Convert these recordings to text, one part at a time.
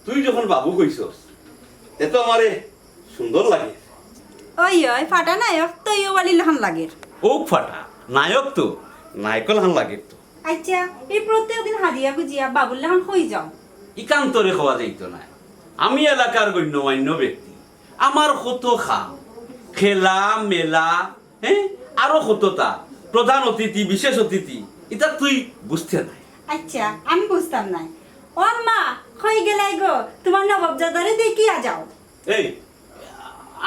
তুই যখন বাবু কইছস তে তো আমারে সুন্দর লাগে। ওই ওই ফাটা নায়ক তৈও বালি লহান লাগে। ও ফাটা নায়ক তো নায়কল হান লাগে তো। আচ্ছা এই প্রত্যেকদিন হাজিয়া গুজিয়া বাবুর লহান হই যাও। ইকান্তরে খাওয়া যাইতো না। আমি এলাকার গণ্যমান্য ব্যক্তি, আমার কত খাম খেলা মেলা, হ্যাঁ আরো কতটা প্রধান অতিথি বিশেষ অতিথি, এটা তুই বুঝতে নাই। আচ্ছা আমি বুঝতাম না। ও আম্মা হই গেলাই গো, তোমার নবাবজাদারে দেখিয়া যাও। এই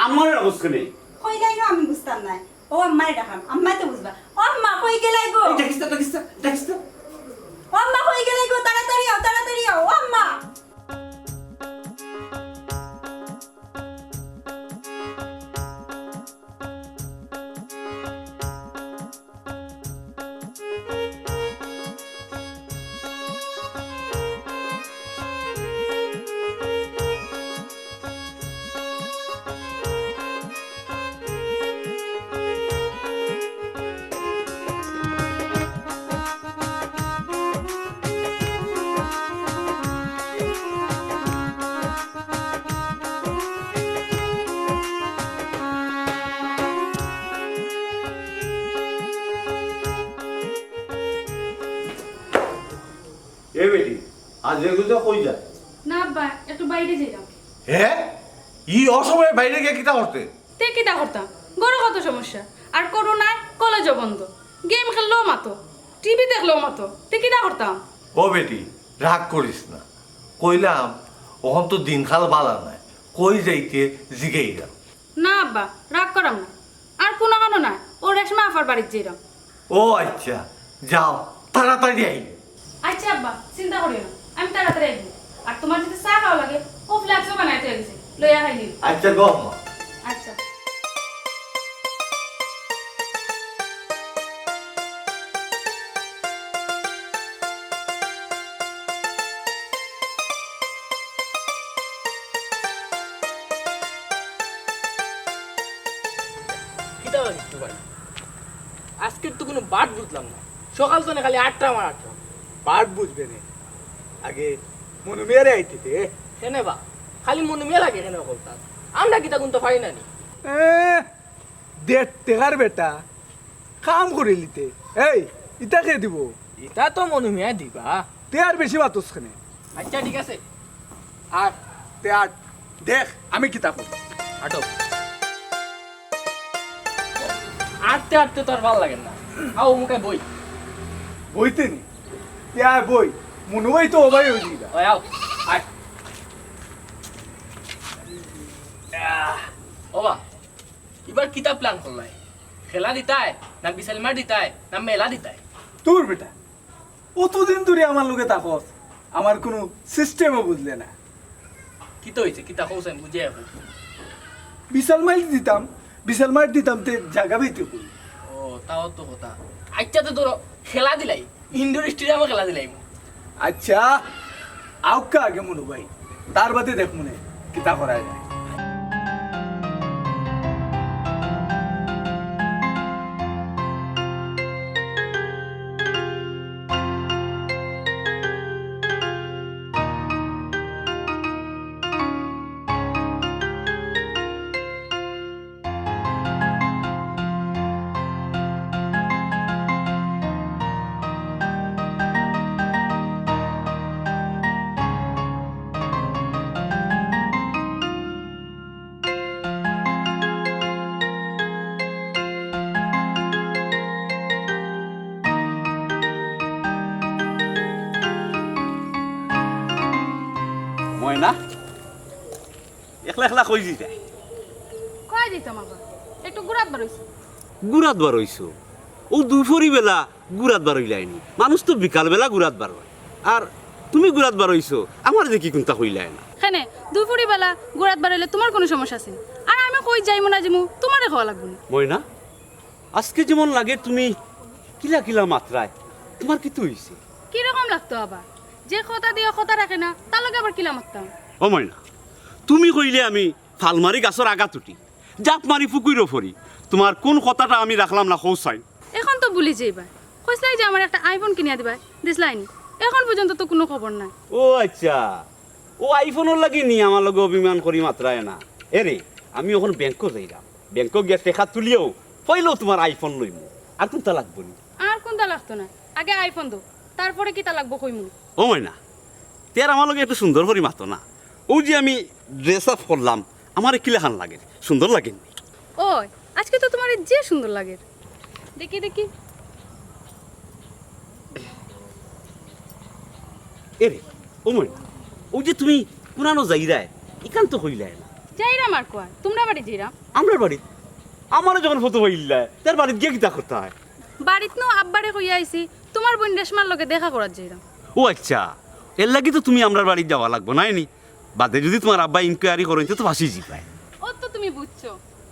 আমার অবস্থা নেই। হই গেলাই গো আমি বুঝতাম না। ও আম্মারে ডাকাম, আম্মাই তো বুঝবা। ও আম্মা হই গেলাই গো। দেখিস তো দেখিস তো দেখিস তো। ও আম্মা হই গেলাই গো, তাড়াতাড়ি আও তাড়াতাড়ি আও। ও আম্মা এ বেটি আজ রেগুলো কই যায়? না আব্বা একটু বাইরে যাইলাম। হ্যাঁ ই অসময়ে বাইরে গিয়ে কিতা করতে? তে কিটা করতাম, গরু কত সমস্যা, আর করোনায় কলেজও বন্ধ, গেম খেললেও মাতো, টিভি দেখলেও মাতো, তে কিটা করতাম। ও বেটি রাগ করিস না, কইলাম ওখান তো দিনকাল বালা নাই, কই যাইতে জিগেই যাও। না আব্বা রাগ করাম না, আর কোনো কানো না, ও রেশমা আফার বাড়ির যাইলাম। ও আচ্ছা যাও তাড়াতাড়ি আই। আচ্ছা আব্বা চিন্তা করিও না, আমি তাড়াতাড়ি আসবো। আর তোমার যদি চা খাওয়া লাগে ও ফ্ল্যাক্সও বানাইতে গেছে, লইয়া খাই নিবি। আচ্ছা গম আচ্ছা কিতা একটু ভাই, আজকের তো কোনো বাট বুঝলাম না। সকাল তো না খালি 8টা আমার 8টা বাট বুঝবে না। আগে মনে মেরে আইতে কেনে বা খালি মনে মেয়ে লাগে কেন বলতাম আমরা কিতা কোন তো পাই না নি। দেড় টেকার বেটা কাম করে লিতে এই ইটা খেয়ে দিব এটা তো মনে মেয়ে দিবা। তে আর বেশি বাতস খানে আচ্ছা ঠিক আছে, আর তে আর দেখ আমি কিতা করি আটো আটতে আটতে তো আর ভালো লাগে না। আও মুখে বই বইতে নি তে আর বই মনে হয় তো ওবাই হয়ে দিবা ওই আও আয়। ওবা এবার কিতা প্ল্যান করলাই, খেলা দিতাই না বিশাল মার দিতাই না মেলা দিতাই? তোর বেটা অতদিন ধরে আমার লোকে তাকস আমার কোনো সিস্টেমও বুঝলে না। কিতা হয়েছে কিতা কৌছে বুঝে যাবো। বিশাল মাইল দিতাম তে জায়গা বেতে করি ও তাও তো কথা। আচ্ছা তো তোর খেলা দিলাই, ইনডোর স্টেডিয়ামে খেলা দিলাই। আচ্ছা আউকা আগে মনে ভাই তার বাদে দেখ মনে কিতা করা যায়। ময়না একলা একলা কই যাই? কয় দিতাম আব্বা একটু ঘুরাত বারইছি। গুড়াত বার হইছো? ও দুপুরি বেলা গুড়াত বার হইলাইনি, মানুষ তো বিকাল বেলা গুড়াত বার হয়। আর তুমি গুড়াত বার হইছো, আমার দেখি কোনটা হইলাই না। হেনে দুপুরি বেলা ঘুরাত বাড়াইলে তোমার কোনো সমস্যা আছে? আর আমি কই যাইমু না যাইমু তোমারে খাওয়া লাগবে না। ময়না আজকে যেমন লাগে তুমি কিলা কিলা মাত্রায়, তোমার কি হইছে? কিরকম লাগতো আবার, যে কথা দিয়ে কথা রাখে না তার লগে আবার কিলা মারতাম। ও ময়না তুমি কইলে আমি ফালমারি গাছর আগা তুটি জাপ মারি পুকুরও ফরি, তোমার কোন কথাটা আমি রাখলাম না কৌসাই। এখন তো ভুলি যাইবা, কইসলাই যে আমার একটা আইফোন কিনিয়া দিবা, দিসলাইনি, এখন পর্যন্ত তো কোনো খবর নাই। ও আচ্ছা ও আইফোনের লাগি নি আমার লগে অভিমান করি মাত্রায় না এরে আমি ওখান ব্যাংকও যাইলাম ব্যাংকও গিয়ে টেকা তুলিও পইলেও তোমার আইফোন লইমু আর কোনটা লাগবো নি আর কোনটা লাগতো না আগে আইফোন দো তারপরে কিতা লাগবো কইমু ও না তের আমার লগে একটু সুন্দর করি মাতো না ও যে আমি ড্রেস আপ করলাম আমার কিলাখান লাগে সুন্দর লাগেনি ওই আজকে তো তোমার যে সুন্দর লাগে দেখি দেখি এরে ও না ও যে তুমি পুরানো যাইরায় এখান তো হইলায় না যাইরাম আর কোয়া তোমরা বাড়ি যাইরাম আমরা বাড়ি আমারও যখন ফটো হইলায় তার বাড়িতে গিয়ে কিতা করতে হয় বাড়িত নো আব্বারে কইয়া আইছি তোমার বোন রেশমার লগে দেখা করার যাইরাম ও আচ্ছা এর লাগি তো তুমি আমরা বাড়ি যাওয়া লাগবো না নি বাদে যদি তোমার আব্বা ইনকোয়ারি করেন তো ফাঁসি জিপায় ও তো তুমি বুঝছো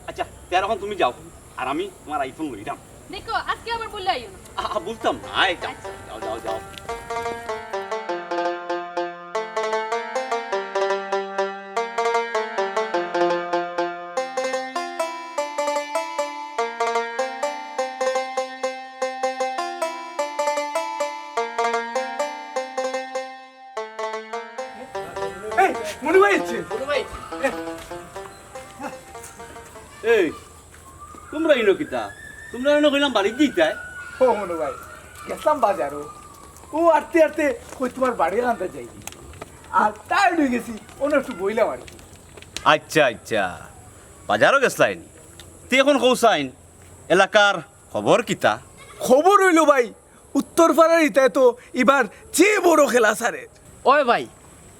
আচ্ছা তার এখন তুমি যাও আর আমি তোমার আইফোন লইলাম দেখো আজকে আবার বললে আইও না বলতাম না এই যাও যাও যাও যাও এই মনে ভাই ইচ্ছে এই তোমরা ইনো কিতা তোমরা ইনো কইলাম বাড়ি দিতাই ও মনে ভাই গেছিলাম বাজারও ও আটতে আটতে কই তোমার বাড়ি আনতে যাই আর টায়ার্ড হয়ে গেছি অন্য একটু বইলাম আর কি আচ্ছা আচ্ছা বাজারও গেছলাইনি তুই এখন কৌসাইন এলাকার খবর কিতা খবর হইলো ভাই উত্তর পাড়ার ইতায় তো এবার যে বড় খেলা সারে ওই ভাই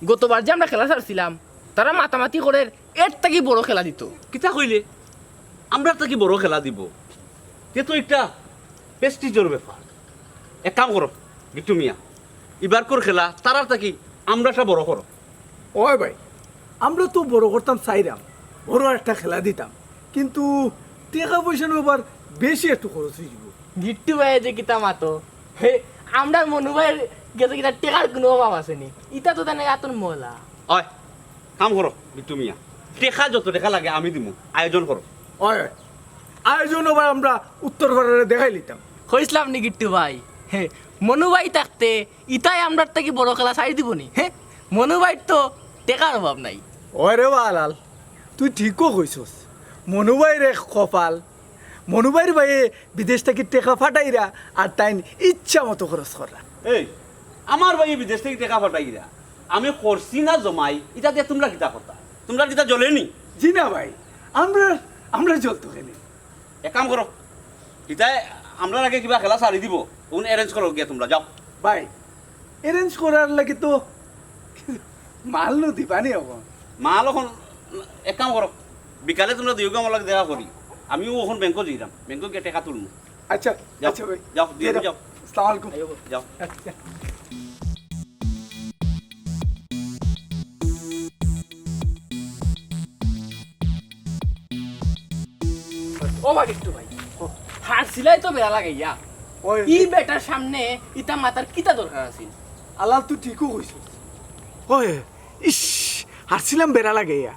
গতবার যে আমরা খেলা ছাড়ছিলাম তারা মাতামাতি করে এর থেকে বড় খেলা দিত কিতা কইলে আমরা তো কি বড় খেলা দিব তে তো একটা প্রেস্টিজের ব্যাপার এক কাম করো বিট্টু মিয়া এবার কর খেলা তারার থাকি আমরা সব বড় করো ওই ভাই আমরা তো বড় করতাম চাইরাম বড় একটা খেলা দিতাম কিন্তু টাকা পয়সা এবার বেশি একটু খরচ হয়ে যাব গিট্টু ভাই যে কিতা মাতো হে আমরা মনু ভাইয়ের গেছে কিতা টেকার কোনো অভাব আসেনি ইটা তো তেনে আতন মহলা অয় কাম করো বিট্টু মিয়া টেকা যত টাকা লাগে আমি দিমু আয়োজন করো ওই আয়োজন আবার আমরা উত্তর পাড়ারে দেখাই নিতাম হইছিলাম নি গিট্টু ভাই হে মনু ভাই থাকতে ইটাই আমরা থেকে বড় খেলা ছাড়ি দিব নি হে মনু ভাই তো টেকার অভাব নাই ওরে বালাল তুই ঠিকও কইছস মনুবাইর এক কপাল মনুবাইর ভাইয়ে বিদেশ থেকে টেকা ফাটাইরা আর তাই ইচ্ছা মতো খরচ করা এই আমার ভাই বিদেশ থেকে টাকা পাঠাইরা আমি করছি না জমাই এটা দিয়ে তোমরা কিতা কথা তোমরা কিতা জ্বলেনি জি না ভাই আমরা আমরা চলতো খেলে এক কাম করো ইতাই আমরা আগে কিবা খেলা সারি দিব ওন অ্যারেঞ্জ করো গিয়া তোমরা যাও ভাই অ্যারেঞ্জ করার লাগে তো মাল নদী পানি হবো মাল এখন এক কাম করো বিকালে তোমরা দুই আমার লাগে দেখা করি আমিও এখন ব্যাংকও যাইলাম ব্যাংকও গিয়ে টাকা তুলমু আচ্ছা যাও আচ্ছা ভাই যাও দিয়ে যাও আসসালামু আলাইকুম যাও আচ্ছা ও ভাই গিট্টু ভাই হার সিলাই তো বেড়া লাগাইয়া ওই ই বেটার সামনে ইটা মাতার কিতা দরকার আছিল আল্লাহ তুই ঠিকও কইছিস ওই ইস হারছিলাম বেড়া লাগে ইয়া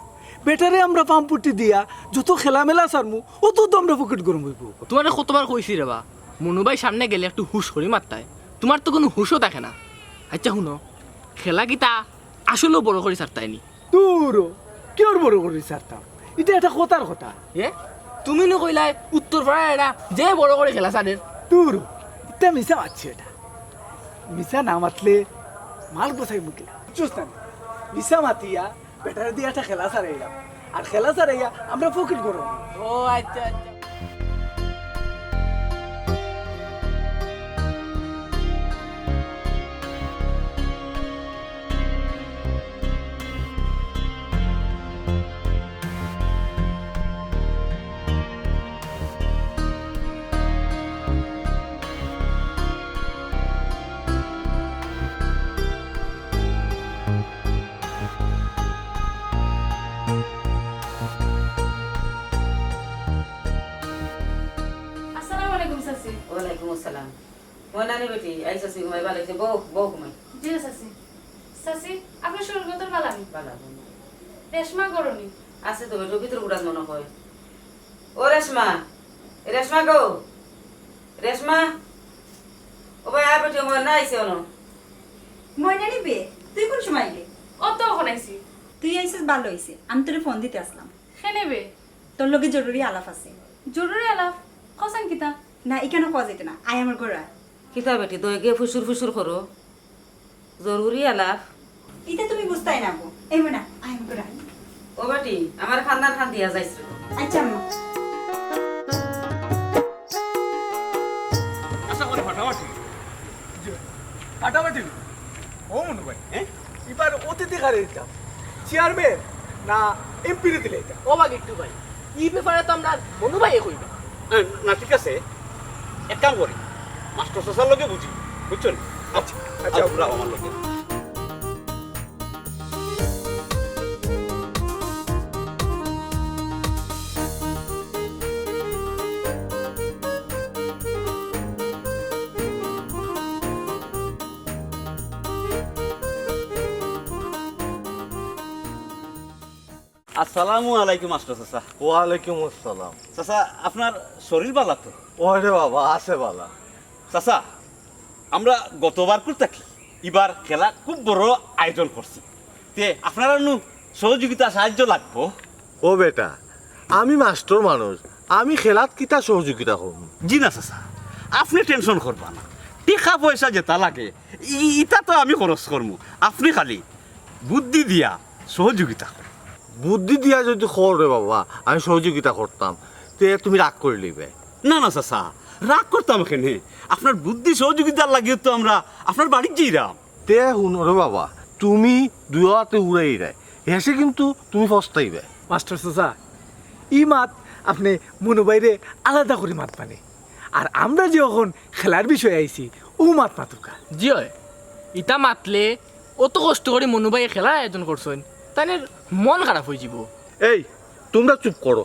বেটারে আমরা পাম্পুটি দিয়া যত খেলামেলা সারমু অত তো আমরা পকেট গরম হইব তোমার কতবার কইছি রে বা মনু ভাই সামনে গেলে একটু হুশ করি মারতায় তোমার তো কোনো হুশও থাকে না আচ্ছা শুনো খেলা কিতা আসলেও বড় করে ছাড়তায়নি দূর কিয়র বড় করে সারতাম এটা একটা কথার কথা এ তুমি নো কইলাই উত্তর পাড়া এরা যে বড় করে খেলা ছাড়ের দূর এটা মিশা মারছে এটা মিশা না মাতলে মাল বসাই মুখলা বুঝছ না মিশা মাতিয়া বেটারে দিয়ে একটা খেলা সারাইলাম আর খেলা সারাইয়া আমরা পকেট গরম ও আচ্ছা আচ্ছা আসসালামু আলাইকুম চাচি ওয়ালাইকুম আসসালাম মই নানি বেটি আইসা সি ঘুমাই ভালো বউ বউ ঘুমাই জি চাচি চাচি আপনার শরীর কত ভালো আমি ভালো রেশমা গরনি আছে তো বেটো ভিতর উড়ান মনে হয় ও রেশমা রেশমা গো রেশমা ও ভাই আর বেটি মই না আইছে অন ময়না নিবে তুই কোন সময় গে অত শোনাইছি তুই আইসিস ভালো হয়েছে, আমি তোরে ফোন দিতে আসলাম। সেনেবে তোর লগে জরুরি আলাপ আছে। জরুরি আলাপ কসান কিতা না এখানে পাওয়া যেতে না, আয় আমার ঘরে আয়। কিতা বেটি দই গিয়ে ফুসুর ফুসুর করো জরুরি আলাপ। এটা তুমি বুঝতাই না গো, এই না আয় আমার ঘরে আয়। ও বেটি আমার খান্দার খান দিয়া যাইছে। আচ্ছা আম্মা। আশা করি ফাটাফাটি ফাটাফাটি ও মনু ভাই এবার অতিথি কারে দিতাম, চেয়ারম্যান না এমপিরে দিলে এটা? ও বা গিট্টু ভাই এই ব্যাপারে তো আমরা মনু ভাই কইবা। না ঠিক আছে, এক কাম করি, মাস্টার চাচার লগে বুঝি, বুঝছেন? আচ্ছা আচ্ছা তোমরা আমার লগে। আসসালামু আলাইকুম মাস্টার চাচা। ওয়ালাইকুম আসসালাম। চাচা আপনার শরীর ভালো তো? ওরে বাবা আছে বালা। চাচা আমরা গতবার করতে এবার খেলা খুব বড় আয়োজন করছি, তে আপনারা নু সহযোগিতা সাহায্য লাগবো। ও বেটা আমি মাস্টার মানুষ, আমি খেলাত কিতা সহযোগিতা করব? জি না চাচা, আপনি টেনশন করবা না, টিকা পয়সা যেটা লাগে ইটা তো আমি খরচ করবো, আপনি খালি বুদ্ধি দিয়া সহযোগিতা করুন। বুদ্ধি দিয়া যদি রে বাবা আমি সহযোগিতা করতাম, তে তুমি রাগ করে লিবে। না না চাচা, রাগ করতাম এখানে, আপনার বুদ্ধি সহযোগিতার লাগিয়ে তো আমরা আপনার বাড়ির যাইরাম। তে শুনো রে বাবা, তুমি দুই হাতে উড়াই দেয় হেসে কিন্তু তুমি পস্তাইবে। মাস্টার চাচা ই মাত আপনি মনু বাইরে আলাদা করে মাত মানে, আর আমরা যখন খেলার বিষয়ে আইছি ও মাত মাতুকা। জি হয় ইটা মাতলে অত কষ্ট করে মনু ভাই খেলার আয়োজন করছেন তাই মন খারাপ হয়ে যাব। এই তোমরা চুপ করো।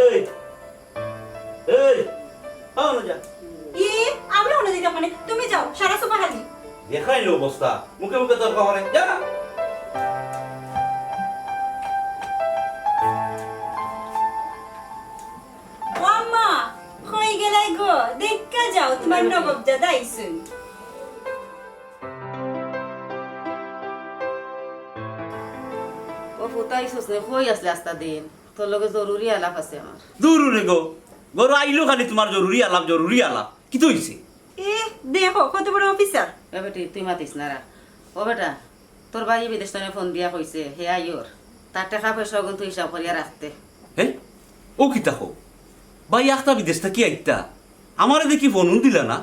এই এই না যা, ই আমরা ওনা দিতে মানে তুমি যাও, সারা সুবা হালি দেখাইলো অবস্থা, মুখে মুখে তর্ক করে যা। ও আম্মা কই গেলাই গো, দেখা যাও তোমার নবাব দাদা আইছেন। ও ফুতাইছস নে কই আসলে আস্তা দিন তোর লগে জরুরি আলাপ আছে আমার। দূর রে গো, গরু আইলো খালি তোমার জরুরি আলাপ, কি তো হইছে? এ দেখো কত বড় অফিসার। এ বেটি তুই মাতিস না রা। ও বেটা তোর ভাই বিদেশ থেকে ফোন দিয়া কইছে হে আইয়র তার টাকা পয়সা কিন্তু হিসাব করিয়া রাখতে। হে ও কি তাকো ভাই আখতা বিদেশ থাকি আইতা আমারে দেখি ফোন দিলা না?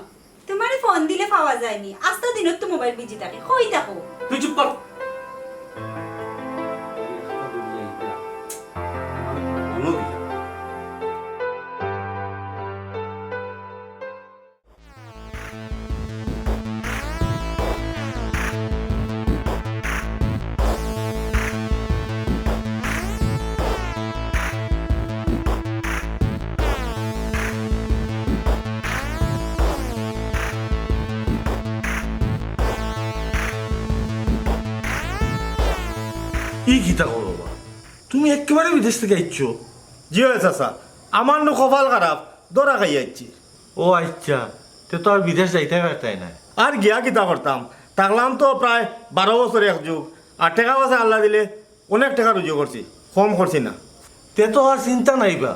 তোমারে ফোন দিলে পাওয়া যায়নি, আস্তা দিনত তো মোবাইল বিজি থাকে, কই থাকো? তুই চুপ কর। ই কিতা করো বাবা, তুমি একেবারে বিদেশ থেকে আইছো? জি হয় চাচা, আমার নো কপাল খারাপ দরা খাই যাচ্ছি। ও আচ্ছা, তে তো আর বিদেশ যাইতে পারতাই না। আর গিয়া কিতা করতাম, থাকলাম তো প্রায় 12 বছর এক যুগ, আর টাকা পয়সা আল্লাহ দিলে অনেক টাকা রুজু করছি, কম করছি না। তে তো আর চিন্তা নাইবা।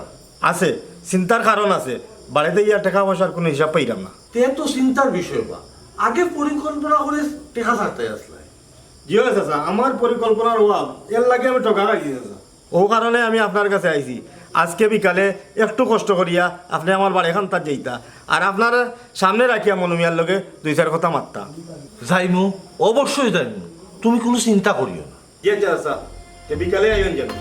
আছে চিন্তার কারণ আছে, বাড়িতে ইয়া টাকা পয়সার কোনো হিসাব পাইলাম না। তে তো চিন্তার বিষয় বা, আগে পরিকল্পনা করে টেকা ছাড়তে আসলে। জি হয় চাচা, আমার পরিকল্পনার অভাব এর লাগে আমি টাকা খাইছি চাচা। ও কারণে আমি আপনার কাছে আইছি, আজকে বিকালে একটু কষ্ট করিয়া আপনি আমার বাড়িখান তার যেইতা আর আপনার সামনে রাখিয়া মনুমিয়ার লগে 2-4 কথা মারতা। যাইমু, অবশ্যই যাইমু, তুমি কোনো চিন্তা করিও না। জি আচ্ছা, বিকালে আইন যাবে।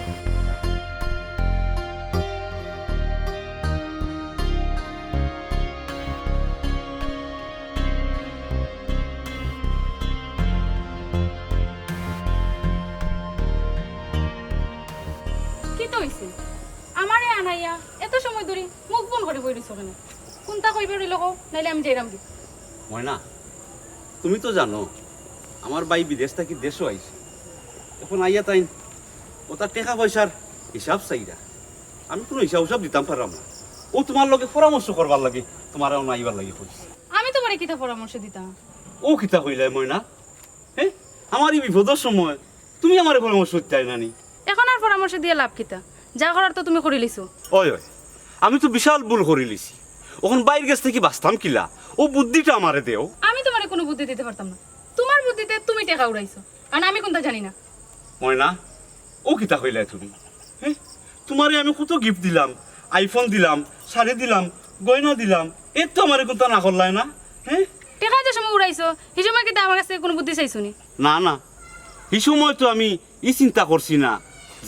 কি তো হইছে আমারে আনাইয়া এত সময় ধরে মুখ বন করে বই দিছ কেন? কোনটা কইবে রইল কও, নাইলে আমি যাইরাম কি। ময়না, তুমি তো জানো আমার বাই বিদেশ থেকে দেশও আইছে। এখন আইয়া তাই ও তার টাকা পয়সার হিসাব চাইরা, আমি কোনো হিসাব দিতাম পারলাম না। ও তোমার লগে পরামর্শ করবার লাগে, তোমার আইবার লাগে কইছে। আমি তোমারে কিতা পরামর্শ দিতাম? ও কিতা কইলে ময়না? হ্যাঁ, আমার এই বিপদের সময় তুমি আমার পরামর্শ দিতে নানি। এখন আর পরামর্শ দিয়ে লাভ কিতা? যা করার তো তুমি করে লিছো। ওই আমি তো বিশাল ভুল করে লিছি। ওখান বাইরের কাছ থেকে বাঁচতাম কিলা, ও বুদ্ধিটা আমারে দেও। আমি তোমারে কোনো বুদ্ধি দিতে পারতাম না। তোমার বুদ্ধিতে তুমি টাকা উড়াইছো, কারণ আমি কোনটা জানি না। ময়না, ও কিতা কইলে তুমি? হ্যাঁ, তোমারে আমি কত গিফট দিলাম, আইফোন দিলাম, শাড়ি দিলাম, গয়না দিলাম, এর তো আমারে কোনটা না করলাই না। হ্যাঁ, টাকা যে সময় উড়াইছো সেই সময় কিন্তু আমার কাছে কোনো বুদ্ধি চাইছো নি? না না, এই সময় তো আমি চিন্তা করছি না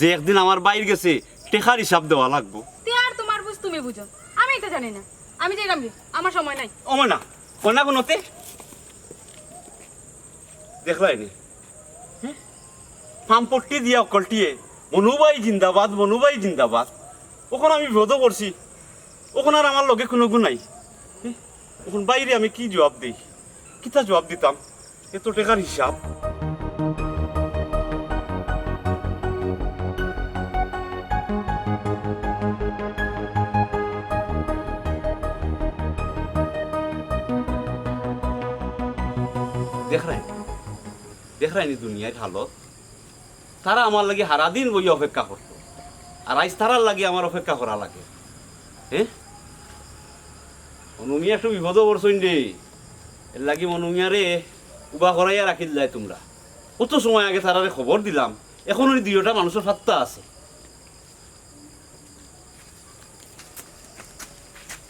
যে একদিন আমার বাইরে গেছে টেকার হিসাব দেওয়া লাগবো। তে আর তোমার বুঝ তুমি বুঝো, আমি এটা জানি না। আমি যাই গাম্বি, আমার সময় নাই। ও ময়না, ময়না কোনোতে দেখলাই নি? পাম্পট্টি দিয়া অকলটিয়ে মনুবাই জিন্দাবাদ, মনুবাই জিন্দাবাদ। ওখানে আমি বিপদ করছি, ওখানে আর আমার লগে কোনো গুণ নাই। ওখান বাইরে আমি কি জবাব দিই? কিতা জবাব দিতাম? এত টাকার হিসাব। দেখ রাইনি দুনিয়ার হালত। তারা আমার লাগে সারাদিন বই অপেক্ষা করতো, আর আজ তারার লাগে আমার অপেক্ষা করা লাগে। হ্যাঁ, মনুমিয়া একটু বিপদ করছেন রে। এর লাগি মনুমিয়ারে উবা করাইয়া রাখিল যায় তোমরা। কত সময় আগে তারারে খবর দিলাম, এখন ওই 2টা মানুষের ফাত্তা আছে।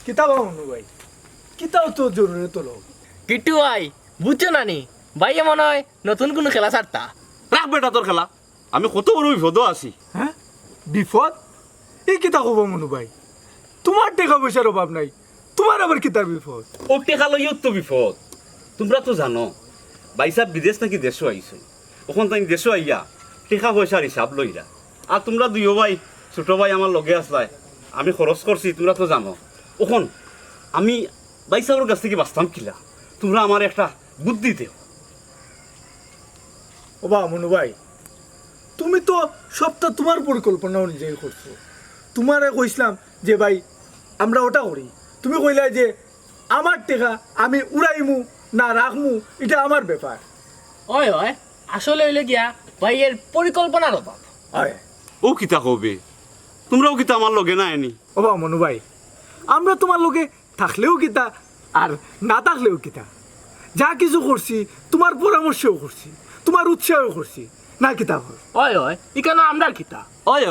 কিতাব মনু ভাই, কিতাব তো জরুরি তো লোক। কিট্টু ভাই, বুঝছো না নি ভাইয়া মনে হয় নতুন কোনো খেলা ছাড়তা। রাখ বেটা তোর খেলা, আমি কত বড় বিপদ আছি। হ্যাঁ, বিপদ? এই কিতা কব মনু ভাই, তোমার টাকা পয়সার অভাব নাই, তোমার আবার কিতার বিপদ? ও টেকা লইও তো বিপদ। তোমরা তো জানো বাইসা বিদেশ নাকি দেশও আইছে। ওখান তাই দেশও আইয়া টেকা পয়সার হিসাব লইরা। আর তোমরা 2 ভাই, ছোট ভাই আমার লগে আসলাই, আমি খরচ করছি, তোমরা তো জানো। ওখান আমি বাইসাওর কাছ থেকে বাঁচতাম কিলা, তোমরা আমার একটা বুদ্ধি দেও। ও বা মনু ভাই, তুমি তো সবটা তোমার পরিকল্পনা অনুযায়ী করছো। তোমারে কইছিলাম যে ভাই আমরা ওটা করি, তুমি কইলা যে আমার টাকা আমি উড়াইমু না রাখমু, এটা আমার ব্যাপার। ওই ওই, আসলে হইলে গিয়া ভাইয়ের পরিকল্পনার অভাব। হয় ও কিতা কবে, তোমরাও কিতা আমার লগে না এনি? ও বা মনু ভাই, আমরা তোমার লোকে থাকলেও কিতা আর না থাকলেও কিতা, যা কিছু করছি তোমার পরামর্শও করছি, তোমার উৎসাহও করছি, না কিতা কর? ওই ওই, ইকানো আমরা কিতা। ওই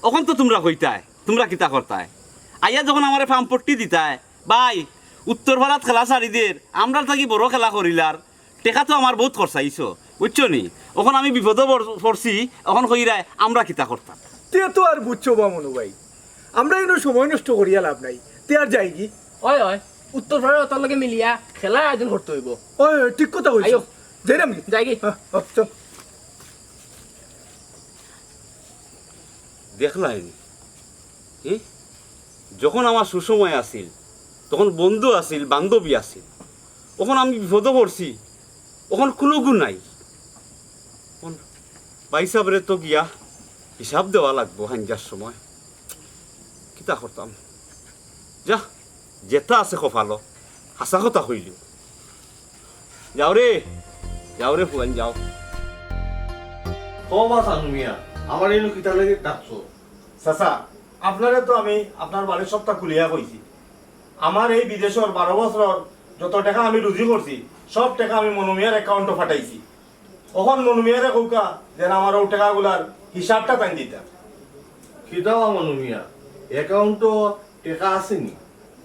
ওখান তো তোমরা কইতায়, তোমরা কিতা করতায়? আইয়া যখন আমার পাম্পট্টি দিতায়, ভাই উত্তর ভারত খেলা সারিদের আমরা থাকি বড় খেলা করিলার টেকা তো আমার বহুত খরচাইছো, বুঝছো নি? ওখান আমি বিপদে পড়ছি, এখন কইরায় আমরা কিতা করতাম। তে তো আর বুঝছো বা মনু ভাই, আমরা এনে সময় নষ্ট করিয়া লাভ নাই, তে আর যাই কি? ওই ওই, উত্তর ভারত লগে মিলিয়া খেলা আয়োজন করতে হইব। ওই ঠিক কথা কইছো, আইও। যাইরাম কি? যাই কি? চল। দেখলাইনি যখন আমার সুসময় আসিল, তখন বন্ধু আসিল, বান্ধবী আসিল। ওখান আমি বিপদে পড়ছি, ওখান কোনো গুণ নাই। বাইসাবরে তো গিয়া হিসাব দেওয়া লাগবো হাঞ্জার সময়, কিতা করতাম? যা যেটা আছে কপালো, হাসা কথা হইল। যাও রে ফুয়ান যাও। ও বা সানুমিয়া, আমার এই কিতা লাগে ডাকছো? চাচা, আপনারে তো আমি আপনার বাড়ির সবটা খুলিয়া কইছি। আমার এই বিদেশের 12 বছর যত টাকা আমি রুজি করছি, সব টাকা আমি মনুমিয়ার অ্যাকাউন্টে পাঠাইছি। ওখান মনুমিয়ারে কৌকা যেন আমার ও টাকাগুলার হিসাবটা পাই দিতা। খিদাওয়া মানু মিয়া অ্যাকাউন্টও টেকা আসেনি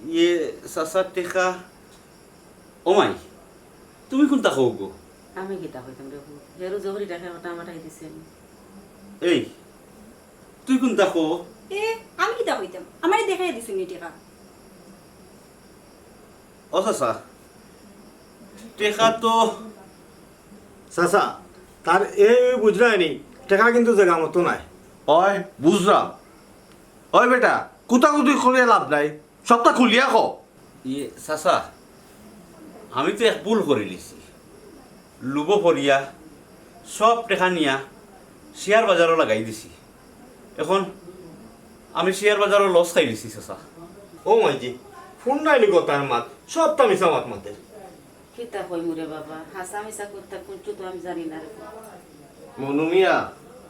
ইয়ে চাচা টেকা ওমাই তুমি কোনটা কও গো আমি কিতা হইতাম রে হেরু জহরি টাকা ওটা আমার টাকা দিছেন এই তুই কোনটা কও এ আমি কিতা হইতাম আমারে দেখাই দিছি নি টেকা ও চাচা টেকা তো চাচা তার এই বুঝলাই টাকা কিন্তু জায়গা মতো নাই ওই বুঝলাম ওই বেটা কুতাকুতি করে লাভ নাই সবটা খুলিয়া ক ইয়ে চাচা আমি তো এক ভুল করে লিছি লুব ফরিয়া সব টেকা নিয়া শেয়ার বাজারও লাগাই দিছি এখন আমি শেয়ার বাজারও লস খাই দিছি চাচা ও মাইজি ফোন নাই নি তার মাত সবটা মিশা মাত মাতে কিতা কই মুরে বাবা হাসা মিশা করতে কোনটু তো আমি জানি না রে মনু মিয়া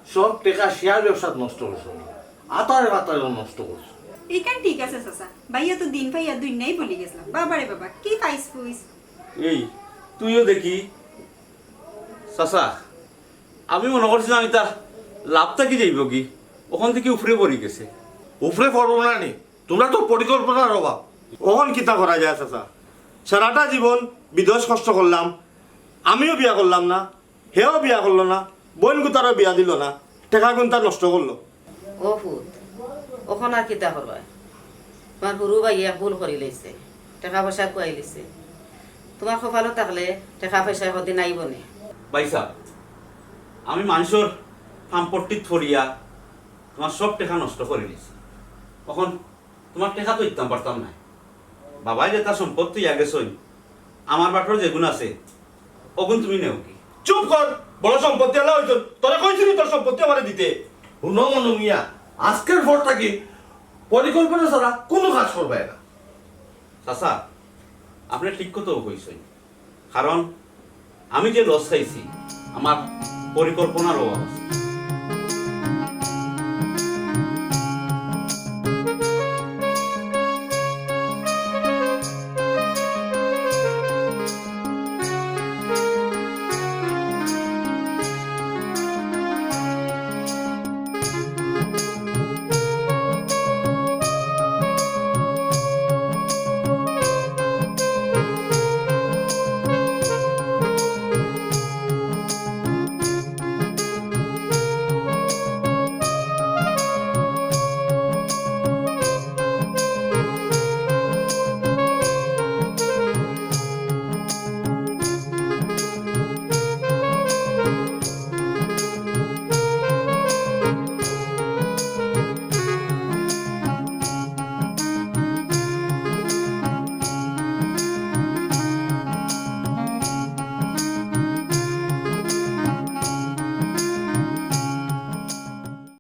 সব টেকা শেয়ার ব্যবসাত নষ্ট করছো আতারে বাতারে নষ্ট করছো এইখান ঠিক আছে চাচা ভাইয়া তো দিন ভাইয়া দুই নাই বলি গেছিলাম বাবারে বাবা কি পাইস ফুইস এই তুইও দেখি চাচা আমি মনে করছিলাম এটা লাভটা কি যাইব কি ওখান থেকে উফরে পড়ি গেছে উপরে পড়বো না নি তোমরা তো পরিকল্পনার অভাব ওহন কিতা করা যায় চাচা সারাটা জীবন বিদেশ কষ্ট করলাম আমিও বিয়া করলাম না হেও বিয়া করলো না বোন গুতারও বিয়া দিল না টাকা গুণ তার নষ্ট করলো ও ফুত ওখন আর কিতা করবা তোমার সৰু ভাইয়া ভুল কৰি লৈছে টাকা পইচা খুৱাই লৈছে তোমার কপালত থাকলে টাকা পয়সা সদিন আইব নে বাইসা আমি মানুষের সম্পত্তি থরিয়া তোমার সব টেকা নষ্ট করে দিয়েছি তখন তোমার টেকা তো ইতাম পারতাম না বাবাই যে তার সম্পত্তি আগে সই আমার বাটর যেগুণ আছে ওগুণ তুমি নেও কি চুপ কর বড় সম্পত্তি আলা হইতো তোরা কইছিলি তোর সম্পত্তি আমারে দিতে শুনো মনু মিয়া আজকের পর থাকি পরিকল্পনা ছাড়া কোনো কাজ করবে না চাচা আপনি ঠিক কথাও কইছেন কারণ আমি যে লস খাইছি আমার পরিকল্পনার অভাব আছে